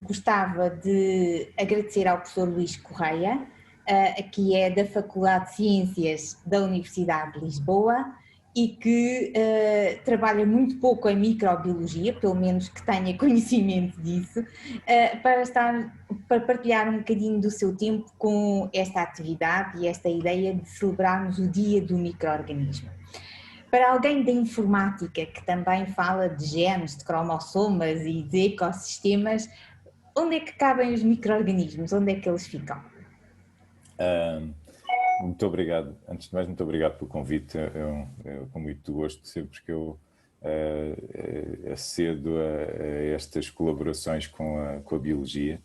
gostava de agradecer ao professor Luís Correia, que é da Faculdade de Ciências da Universidade de Lisboa e que trabalha muito pouco em microbiologia, pelo menos que tenha conhecimento disso, para partilhar um bocadinho do seu tempo com esta atividade e esta ideia de celebrarmos o Dia do Micro-Organismo. Para alguém da informática que também fala de genes, de cromossomas e de ecossistemas, onde é que cabem os micro-organismos? Onde é que eles ficam? Muito obrigado. Antes de mais, muito obrigado pelo convite. Com muito gosto, sempre que eu acedo a estas colaborações com a biologia.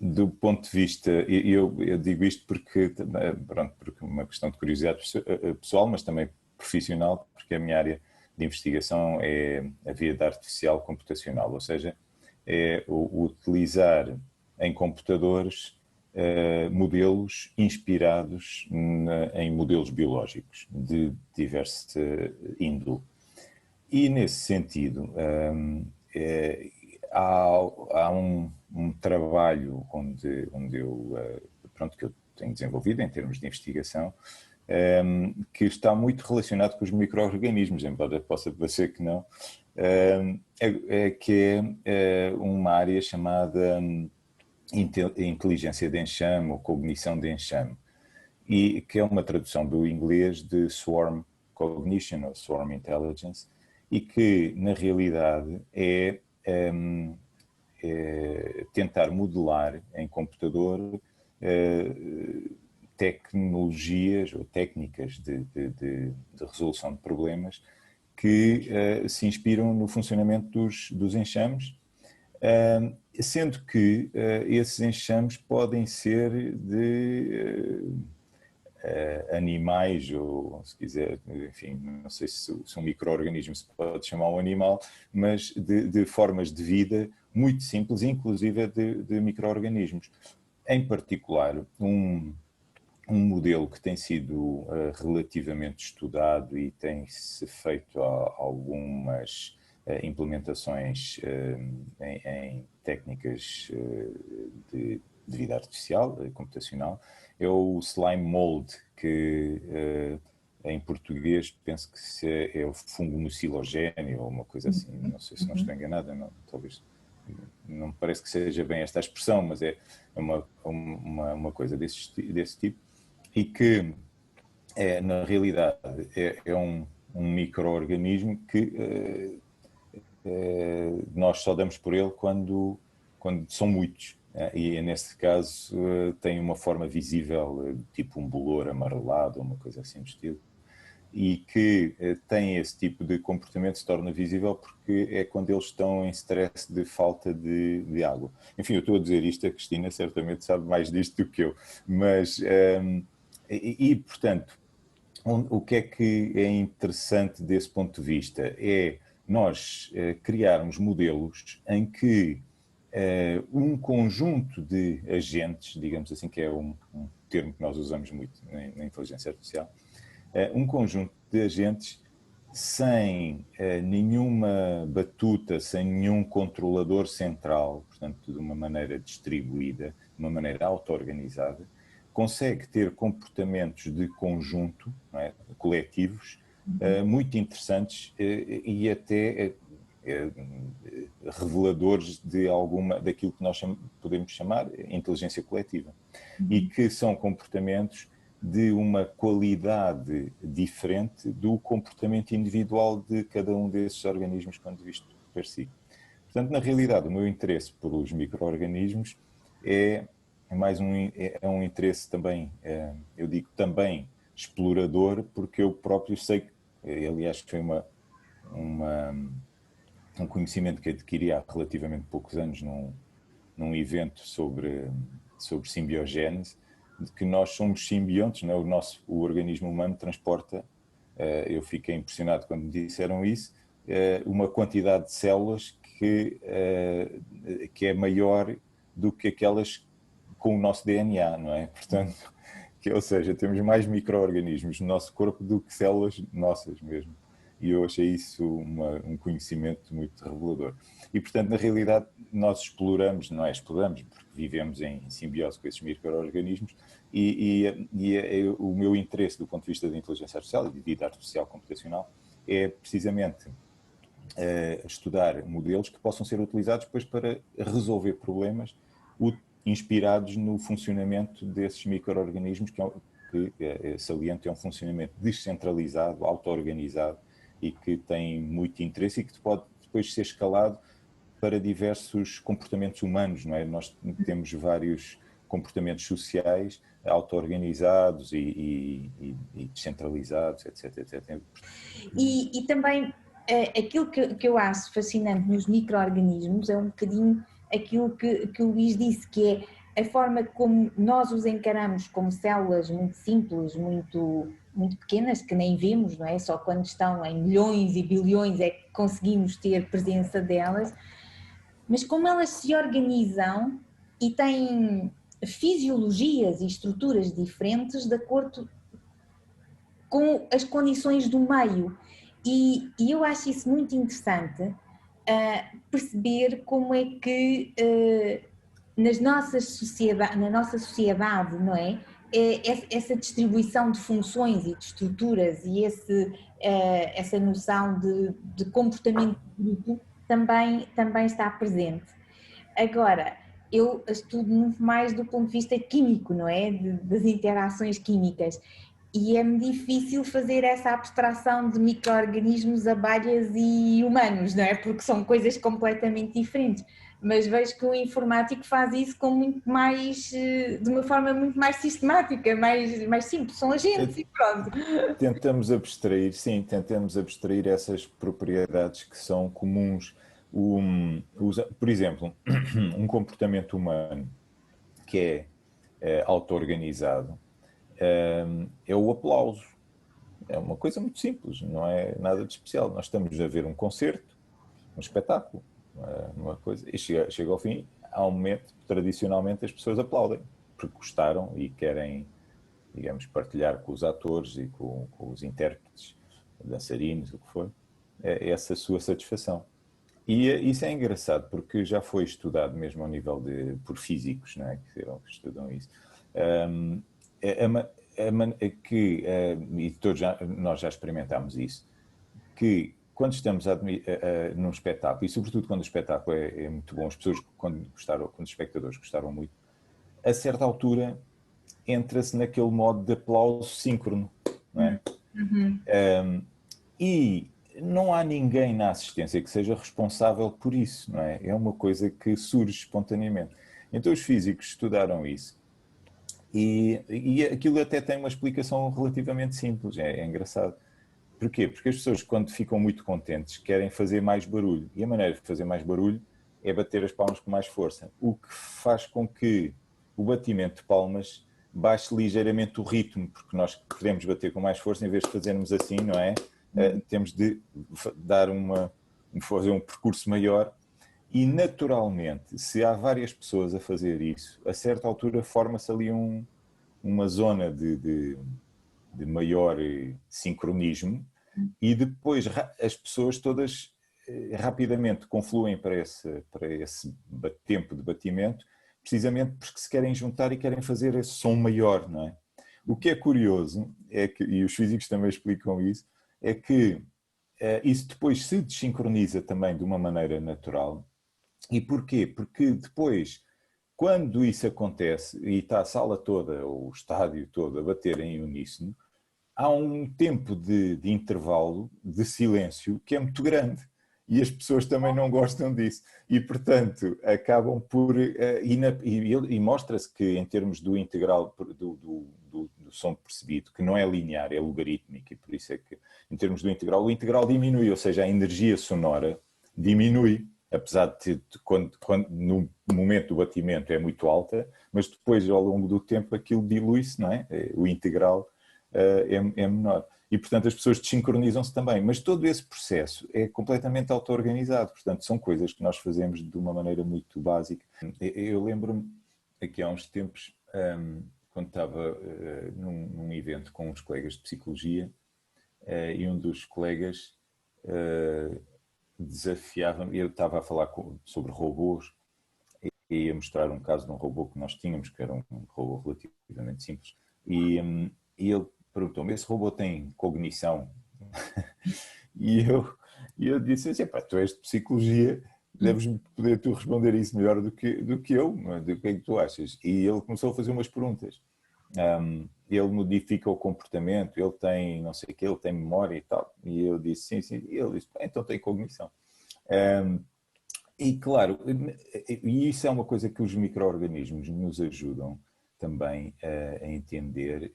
Do ponto de vista, eu digo isto porque, pronto, porque uma questão de curiosidade pessoal, mas também profissional, porque a minha área de investigação é a via artificial computacional, ou seja, é o utilizar em computadores modelos inspirados em modelos biológicos de diversa índole. E nesse sentido, há um trabalho que eu tenho desenvolvido em termos de investigação, que está muito relacionado com os micro-organismos, embora possa parecer que não, que é uma área chamada inteligência de enxame ou cognição de enxame, e que é uma tradução do inglês de swarm cognition ou swarm intelligence, e que na realidade é tentar modelar em computador tecnologias ou técnicas de resolução de problemas que se inspiram no funcionamento dos enxames, sendo que esses enxames podem ser de animais, ou se quiser, enfim, não sei se um micro-organismo se pode chamar um animal, mas de formas de vida muito simples, inclusive de micro-organismos. Em particular, um modelo que tem sido relativamente estudado e tem-se feito algumas implementações em técnicas de vida artificial, computacional, é o slime mold, que em português penso que é o fungo mucilogéneo ou uma coisa assim, não sei se não estou enganado, não, talvez não me parece que seja bem esta expressão, mas é uma coisa desse tipo, e que na realidade é um micro-organismo que nós só damos por ele quando são muitos, e nesse caso tem uma forma visível, tipo um bolor amarelado ou uma coisa assim do estilo, e que tem esse tipo de comportamento, se torna visível porque é quando eles estão em stress de falta de água. Enfim, eu estou a dizer isto, a Cristina certamente sabe mais disto do que eu, mas portanto, o que é interessante desse ponto de vista é nós criarmos modelos em que um conjunto de agentes, digamos assim, que é um termo que nós usamos muito na inteligência artificial, um conjunto de agentes sem nenhuma batuta, sem nenhum controlador central, portanto, de uma maneira distribuída, de uma maneira auto-organizada, consegue ter comportamentos de conjunto, não é, coletivos, muito interessantes e até reveladores daquilo que nós podemos chamar inteligência coletiva, e que são comportamentos de uma qualidade diferente do comportamento individual de cada um desses organismos quando visto per si. Portanto, na realidade, o meu interesse pelos micro-organismos é um interesse também, eu digo também explorador, porque eu próprio sei que, aliás, foi um conhecimento que adquiri há relativamente poucos anos num evento sobre simbiogênese, de que nós somos simbiontes, não é? O organismo humano transporta, eu fiquei impressionado quando me disseram isso, uma quantidade de células que é maior do que aquelas com o nosso DNA, não é? Portanto, ou seja, temos mais micro-organismos no nosso corpo do que células nossas mesmo. E eu achei isso um conhecimento muito revelador. E, portanto, na realidade, nós exploramos, não é exploramos, porque vivemos em simbiose com esses micro-organismos o meu interesse do ponto de vista da inteligência artificial e de artificial computacional é precisamente estudar modelos que possam ser utilizados depois para resolver problemas inspirados no funcionamento desses micro-organismos que saliente, é um funcionamento descentralizado, auto-organizado e que tem muito interesse e que pode depois ser escalado para diversos comportamentos humanos, não é? Nós temos vários comportamentos sociais auto-organizados e descentralizados, etc, etc. E também aquilo que eu acho fascinante nos micro-organismos é um bocadinho aquilo que o Luís disse, que é a forma como nós os encaramos como células muito simples, muito pequenas, que nem vemos, não é? Só quando estão em milhões e bilhões é que conseguimos ter presença delas, mas como elas se organizam e têm fisiologias e estruturas diferentes de acordo com as condições do meio. E eu acho isso muito interessante, perceber como é que na nossa sociedade, não é? Essa distribuição de funções e de estruturas e essa noção de comportamento de grupo também está presente. Agora, eu estudo muito mais do ponto de vista químico, não é? Das interações químicas. E é-me difícil fazer essa abstração de micro-organismos, abelhas e humanos, não é? Porque são coisas completamente diferentes. Mas vejo que o informático faz isso com muito mais, de uma forma muito mais sistemática, mais simples, são agentes e pronto. Tentamos abstrair, sim, tentamos abstrair essas propriedades que são comuns. Por exemplo, um comportamento humano que é auto-organizado é o aplauso. É uma coisa muito simples, não é nada de especial. Nós estamos a ver um concerto, um espetáculo, uma coisa, e chega ao fim, há um momento, tradicionalmente as pessoas aplaudem, porque gostaram e querem, digamos, partilhar com os atores e com os intérpretes, dançarinos, o que for, essa sua satisfação. E isso é engraçado, porque já foi estudado mesmo ao nível por físicos, não é? Que estudam isso. E todos nós já experimentámos isso, que quando estamos num espetáculo, e sobretudo quando o espetáculo é muito bom, as pessoas, quando os espectadores gostaram muito, a certa altura entra-se naquele modo de aplauso síncrono, não é? Uhum. E não há ninguém na assistência que seja responsável por isso, não é? É uma coisa que surge espontaneamente. Então os físicos estudaram isso e aquilo até tem uma explicação relativamente simples, é engraçado. Porquê? Porque as pessoas, quando ficam muito contentes, querem fazer mais barulho. E a maneira de fazer mais barulho é bater as palmas com mais força. O que faz com que o batimento de palmas baixe ligeiramente o ritmo, porque nós queremos bater com mais força, em vez de fazermos assim, não é? Temos de fazer um percurso maior. E, naturalmente, se há várias pessoas a fazer isso, a certa altura forma-se ali uma zona de maior sincronismo, e depois as pessoas todas rapidamente confluem para esse tempo de batimento, precisamente porque se querem juntar e querem fazer esse som maior, não é? O que é curioso, e os físicos também explicam isso, é que isso depois se desincroniza também de uma maneira natural. E porquê? Porque depois, quando isso acontece e está a sala toda, ou o estádio todo a bater em uníssono, há um tempo de intervalo, de silêncio, que é muito grande. E as pessoas também não gostam disso. E, portanto, acabam por... E mostra-se que, em termos do integral, do som percebido, que não é linear, é logarítmico, e por isso é que, em termos do integral, o integral diminui, ou seja, a energia sonora diminui, apesar de quando no momento do batimento é muito alta, mas depois, ao longo do tempo, aquilo dilui-se, não é? O integral é menor. E, portanto, as pessoas desincronizam-se também. Mas todo esse processo é completamente auto-organizado. Portanto, são coisas que nós fazemos de uma maneira muito básica. Eu lembro-me, aqui há uns tempos, quando estava num evento com uns colegas de psicologia, e um dos colegas desafiava-me, eu estava a falar sobre robôs, ia mostrar um caso de um robô que nós tínhamos, que era um robô relativamente simples, e ele perguntou-me, esse robô tem cognição? E eu disse assim, pá, tu és de psicologia, deves poder tu responder isso melhor do que eu, do que é que tu achas? E ele começou a fazer umas perguntas. Ele modifica o comportamento, ele tem não sei o quê, ele tem memória e tal. E eu disse sim, sim. E ele disse, então tem cognição. E claro, e isso é uma coisa que os micro-organismos nos ajudam também a entender,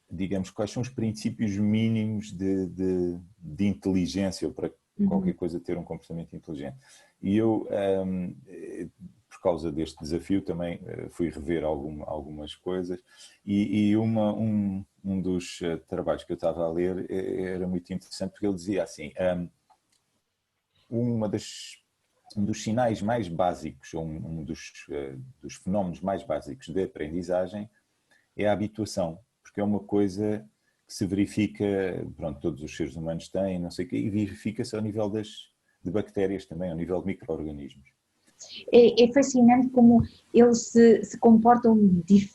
digamos, quais são os princípios mínimos de inteligência, ou para qualquer coisa ter um comportamento inteligente. E eu, por causa deste desafio, também fui rever algumas coisas, e um dos trabalhos que eu estava a ler era muito interessante, porque ele dizia assim, um dos sinais mais básicos, ou dos fenómenos mais básicos de aprendizagem é a habituação, porque é uma coisa que se verifica, pronto, todos os seres humanos têm, não sei o quê, e verifica-se ao nível de bactérias também, ao nível de micro-organismos. É fascinante como eles se comportam de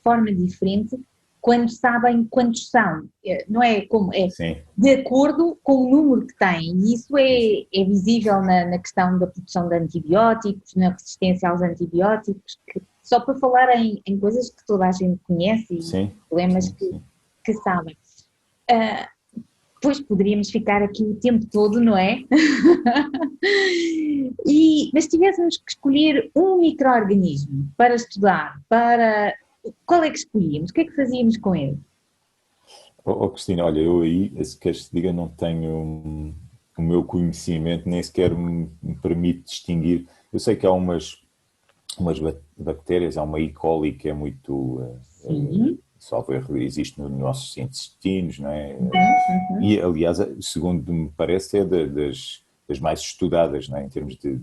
forma diferente, quando sabem quantos são, não é? Como é Sim. De acordo com o número que têm, e isso é visível na questão da produção de antibióticos, na resistência aos antibióticos, só para falar em coisas que toda a gente conhece e sim, problemas sim. que sabem. Pois poderíamos ficar aqui o tempo todo, não é? Mas se tivéssemos que escolher um micro-organismo para estudar, qual é que escolhíamos? O que é que fazíamos com ele? Cristina, olha, eu aí, se queres que diga, não tenho o meu conhecimento, nem sequer me permite distinguir. Eu sei que há umas bactérias, há uma E. coli que é muito, salvo erro, existe nos nossos intestinos, não é? E, aliás, segundo me parece, é das mais estudadas, não é? Em termos de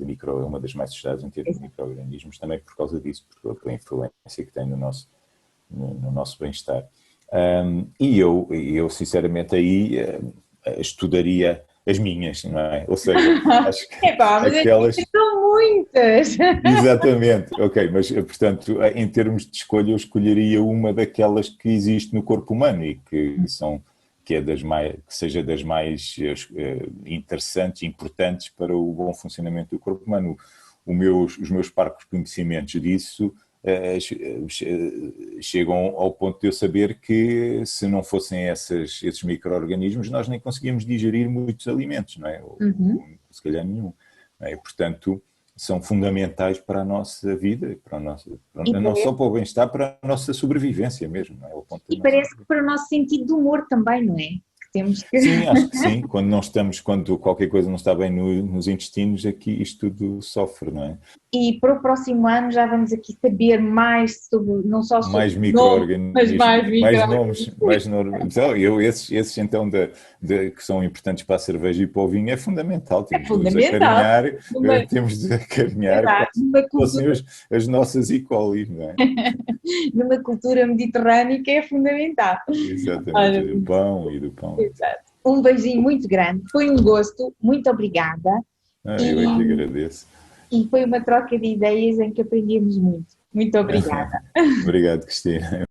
uma das mais estudadas em termos de micro-organismos, também por causa disso, pela influência que tem no nosso bem-estar. E eu, sinceramente, aí estudaria as minhas, não é? Ou seja, acho que mas aquelas... são muitas! Exatamente, ok, mas portanto, em termos de escolha, eu escolheria uma daquelas que existe no corpo humano e que seja das mais interessantes e importantes para o bom funcionamento do corpo humano. Os meus parcos conhecimentos disso chegam ao ponto de eu saber que se não fossem esses micro-organismos, nós nem conseguíamos digerir muitos alimentos, não é? Ou se calhar nenhum. Não é? Portanto, são fundamentais para a nossa vida, não só para o bem-estar, para a nossa sobrevivência mesmo. Não é? E parece que para o nosso sentido de humor também, não é? Sim, acho que sim. Quando qualquer coisa não está bem nos intestinos, aqui isto tudo sofre, não é? E para o próximo ano já vamos aqui saber mais sobre, não só sobre mais micro-organismos, mas mais nomes, então, esses então que são importantes para a cerveja e para o vinho é fundamental. Temos de acarinhar as nossas E. coli, não é? Numa cultura mediterrânica é fundamental. Exatamente, do pão e do pão. Exato. Um beijinho muito grande, foi um gosto, muito obrigada. Eu é que agradeço. E foi uma troca de ideias em que aprendemos muito. Muito obrigada. Obrigado, Cristina.